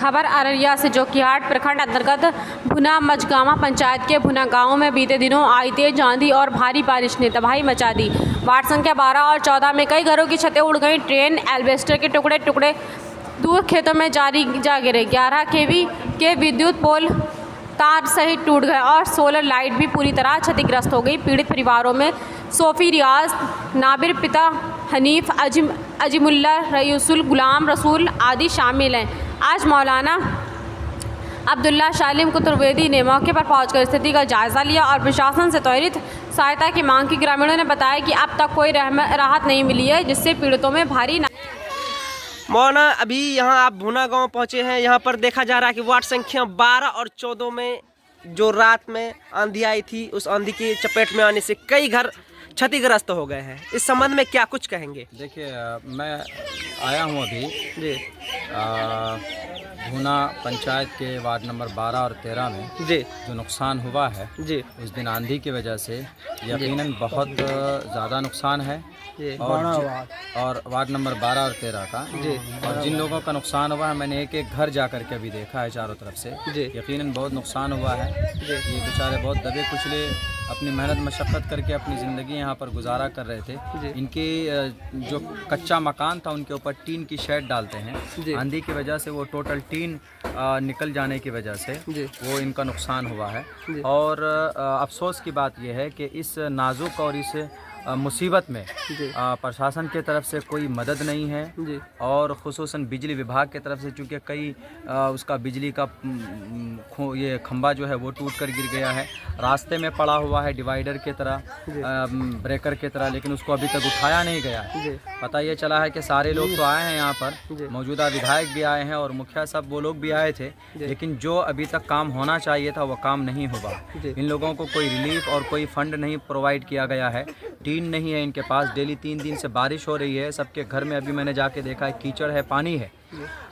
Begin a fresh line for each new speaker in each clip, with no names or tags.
खबर अररिया से, जो कि हाट प्रखंड अंतर्गत भुना मझगामा पंचायत के भुना गांव में बीते दिनों आई तेज आंधी और भारी बारिश ने तबाही मचा दी। वार्ड संख्या 12 और 14 में कई घरों की छतें उड़ गईं। ट्रेन एल्वेस्टर के टुकड़े टुकड़े दूर खेतों में जा गिरे। 11 kV के विद्युत पोल तार सहित टूट गए और सोलर लाइट भी पूरी तरह क्षतिग्रस्त हो गई। पीड़ित परिवारों में सोफ़ी, रियाज, नाबिर, पिता हनीफ, अजीमुल्ला, रईसुल, गुलाम रसूल आदि शामिल हैं। आज मौलाना अब्दुल्ला शालिम कुतुर्वेदी ने मौके पर पहुंचकर स्थिति का जायजा लिया और प्रशासन से त्वरित सहायता की मांग की। ग्रामीणों ने बताया कि अब तक कोई राहत नहीं मिली है, जिससे पीड़ितों में भारी
मौलाना, अभी यहाँ आप भुना गांव पहुँचे हैं। यहाँ पर देखा जा रहा है कि वार्ड संख्या 12 और 14 में जो रात में आंधी आई थी, उस आंधी की चपेट में आने से कई घर क्षतिग्रस्त हो गए हैं। इस संबंध में क्या कुछ कहेंगे?
देखिए, मैं आया हूँ अभी
जी
भुना पंचायत के वार्ड नंबर 12 और 13 में
जी
जो नुकसान हुआ है
जी
उस दिन आंधी की वजह से यकीनन बहुत ज़्यादा नुकसान है। और वार्ड नंबर 12 और 13 का
जी
और जिन लोगों का नुकसान हुआ है, मैंने एक एक घर जा कर के अभी देखा है चारों तरफ से।
जी
यकीनन बहुत नुकसान हुआ है। ये बेचारे बहुत दबे कुचले अपनी मेहनत मशक्क़त करके अपनी ज़िंदगी यहाँ पर गुजारा कर रहे थे। इनकी जो कच्चा मकान था उनके ऊपर टीन की शेड डालते हैं। आंधी की वजह से वो टोटल टीन निकल जाने की वजह से वो इनका नुकसान हुआ है। और अफसोस की बात यह है कि इस नाजुक और इस मुसीबत में प्रशासन की तरफ से कोई मदद नहीं है। और ख़ुसूसन बिजली विभाग की तरफ से, चूँकि कई उसका बिजली का ये खंभा जो है वो टूट कर गिर गया है, रास्ते में पड़ा हुआ है डिवाइडर की तरह, ब्रेकर की तरह, लेकिन उसको अभी तक उठाया नहीं गया है। पता ये चला है कि सारे लोग तो आए हैं यहाँ पर, मौजूदा विधायक भी आए हैं और मुखिया साहब वो लोग भी आए थे, लेकिन जो अभी तक काम होना चाहिए था वो काम नहीं हुआ। इन लोगों को कोई रिलीफ और कोई फंड नहीं प्रोवाइड किया गया है। टीन नहीं है इनके पास। डेली 3 दिन से बारिश हो रही है। सबके घर में अभी मैंने जाके देखा है कीचड़ है, पानी है।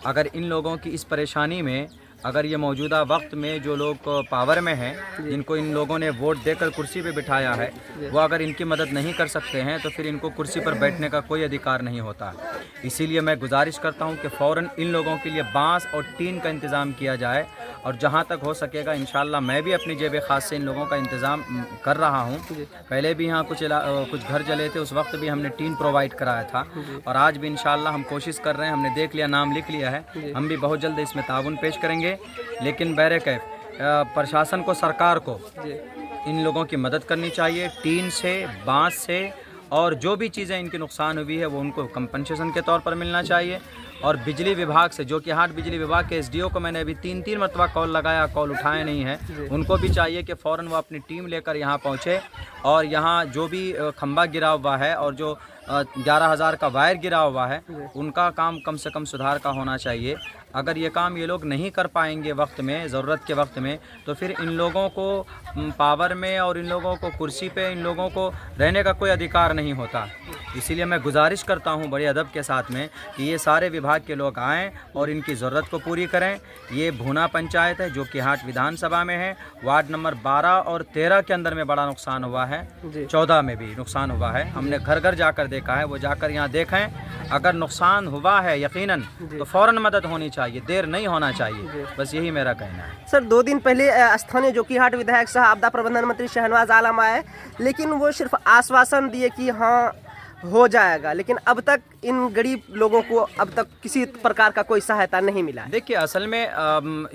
अगर इन लोगों की इस परेशानी में, अगर ये मौजूदा वक्त में जो लोग पावर में हैं, जिनको इन लोगों ने वोट देकर कुर्सी पे बिठाया है, वो अगर इनकी मदद नहीं कर सकते हैं तो फिर इनको कुर्सी पर बैठने का कोई अधिकार नहीं होता। इसीलिए मैं गुजारिश करता हूं कि फ़ौरन इन लोगों के लिए बांस और टीन का इंतज़ाम किया जाए। और जहां तक हो सकेगा इंशाल्लाह मैं भी अपनी जेब ख़ास से इन लोगों का इंतज़ाम कर रहा हूं। पहले भी यहाँ कुछ घर जले थे, उस वक्त भी हमने टीन प्रोवाइड कराया था। और आज भी इंशाल्लाह हम कोशिश कर रहे हैं। हमने देख लिया, नाम लिख लिया है, हम भी बहुत जल्द इसमें ताउन पेश करेंगे। लेकिन बहरकैफ प्रशासन को, सरकार को इन लोगों की मदद करनी चाहिए। टीन से, बांस से, और जो भी चीज़ें इनकी नुकसान हुई है वो उनको कंपनसेशन के तौर पर मिलना चाहिए। और बिजली विभाग से, जो कि हाट बिजली विभाग के एसडीओ को मैंने अभी 3 मरतबा कॉल लगाया, कॉल उठाए नहीं है। उनको भी चाहिए कि फ़ौरन वो अपनी टीम लेकर यहाँ पहुँचे और यहाँ जो भी खंभा गिरा हुआ है और जो 11,000 का वायर गिरा हुआ है, उनका काम कम से कम सुधार का होना चाहिए। अगर ये काम ये लोग नहीं कर पाएंगे वक्त में, ज़रूरत के वक्त में, तो फिर इन लोगों को पावर में और इन लोगों को कुर्सी पे, इन लोगों को रहने का कोई अधिकार नहीं होता। इसीलिए मैं गुजारिश करता हूँ बड़े अदब के साथ में कि ये सारे विभाग के लोग आएँ और इनकी ज़रूरत को पूरी करें। ये भुना पंचायत है जो कि हाट विधानसभा में है। वार्ड नंबर 12 और 13 के अंदर में बड़ा नुकसान हुआ है, 14 में भी नुकसान हुआ है। हमने घर घर जाकर देखा है, वो जाकर यहाँ देखें। अगर नुकसान हुआ है यकीनन तो फ़ौरन मदद होनी चाहिए, देर नहीं होना चाहिए। बस यही मेरा कहना है।
सर, 2 दिन पहले स्थानीय जोकीहाट विधायक सह आपदा प्रबंधन मंत्री शहनवाज आलम आए, लेकिन वो सिर्फ आश्वासन दिए कि हाँ हो जाएगा, लेकिन अब तक इन गरीब लोगों को अब तक किसी प्रकार का कोई सहायता नहीं मिला।
देखिए, असल में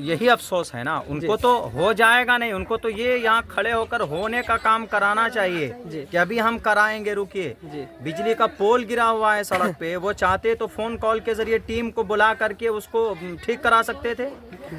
यही अफसोस है ना, उनको तो हो जाएगा नहीं, उनको तो ये यहाँ खड़े होकर होने का काम कराना चाहिए कि अभी हम कराएंगे, रुकिए। बिजली का पोल गिरा हुआ है सड़क पे, वो चाहते तो फोन कॉल के जरिए टीम को बुला करके उसको ठीक करा सकते थे।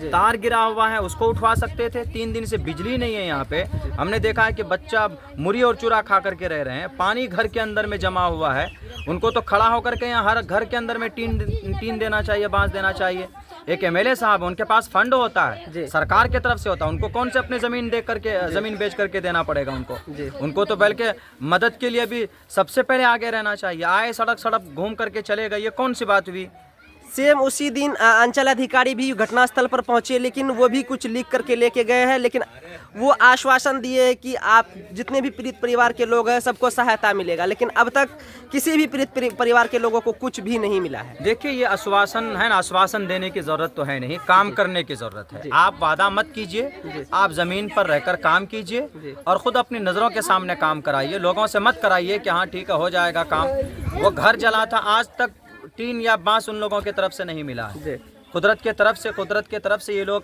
तार गिरा हुआ है, उसको उठवा सकते थे। 3 दिन से बिजली नहीं है यहाँ पे। हमने देखा है कि बच्चा मुरी और चूरा खा करके रह रहे हैं, पानी घर के अंदर में जमा हुआ है। उनको तो खड़ा होकर के यहाँ हर घर के अंदर में टीन देना चाहिए, बांस देना चाहिए। एक एमएलए साहब, उनके पास फंड होता है, सरकार की तरफ से होता है। उनको कौन से अपने जमीन देख करके, जमीन बेच करके देना पड़ेगा उनको तो बल्कि मदद के लिए भी सबसे पहले आगे रहना चाहिए। आए सड़क घूम करके चले गए, ये कौन सी बात हुई?
सेम उसी दिन अंचल अधिकारी भी घटनास्थल पर पहुंचे, लेकिन वो भी कुछ लिख करके लेके गए हैं, लेकिन वो आश्वासन दिए कि आप जितने भी पीड़ित परिवार के लोग हैं सबको सहायता मिलेगा, लेकिन अब तक किसी भी पीड़ित परिवार के लोगों को कुछ भी नहीं मिला है।
देखिए ये आश्वासन है ना, आश्वासन देने की ज़रूरत तो है नहीं, काम करने की ज़रूरत है। आप वादा मत कीजिए, आप ज़मीन पर रहकर काम कीजिए और ख़ुद अपनी नज़रों के सामने काम कराइए। लोगों से मत कराइए कि हाँ ठीक है हो जाएगा काम। वो घर जला था, आज तक टीन या बांस उन लोगों की तरफ से नहीं मिला है। कुदरत के तरफ से ये लोग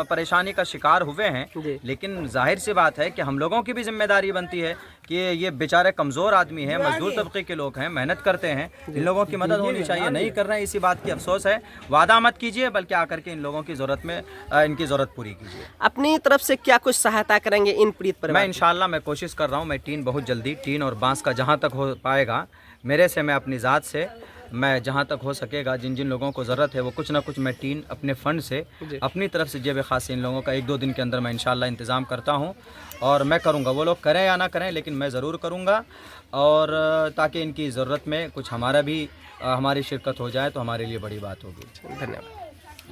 परेशानी का शिकार हुए हैं, लेकिन जाहिर सी बात है कि हम लोगों की भी जिम्मेदारी बनती है कि ये बेचारे कमज़ोर आदमी हैं, मजदूर तबके के लोग हैं, मेहनत करते हैं, इन लोगों की मदद होनी चाहिए। नहीं कर रहे हैं, इसी बात की अफसोस है। वादा मत कीजिए, बल्कि आकर के इन लोगों की ज़रूरत में इनकी ज़रूरत पूरी कीजिए।
अपनी तरफ से क्या कुछ सहायता करेंगे इन पीड़ित परिवार?
मैं इंशाल्लाह मैं कोशिश कर रहा हूँ, मैं टीन बहुत जल्दी, टीन और बांस का जहाँ तक हो पाएगा मेरे से, मैं अपनी ज़ात से, मैं जहाँ तक हो सकेगा जिन जिन लोगों को ज़रूरत है वो कुछ ना कुछ मैं टीन अपने फ़ंड से अपनी तरफ से जेब खास इन लोगों का 1-2 दिन के अंदर मैं इंशाल्लाह इंतज़ाम करता हूँ और मैं करूँगा। वो लोग करें या ना करें, लेकिन मैं ज़रूर करूँगा, और ताकि इनकी ज़रूरत में कुछ हमारी शिरकत हो जाए तो हमारे लिए बड़ी बात होगी।
धन्यवाद।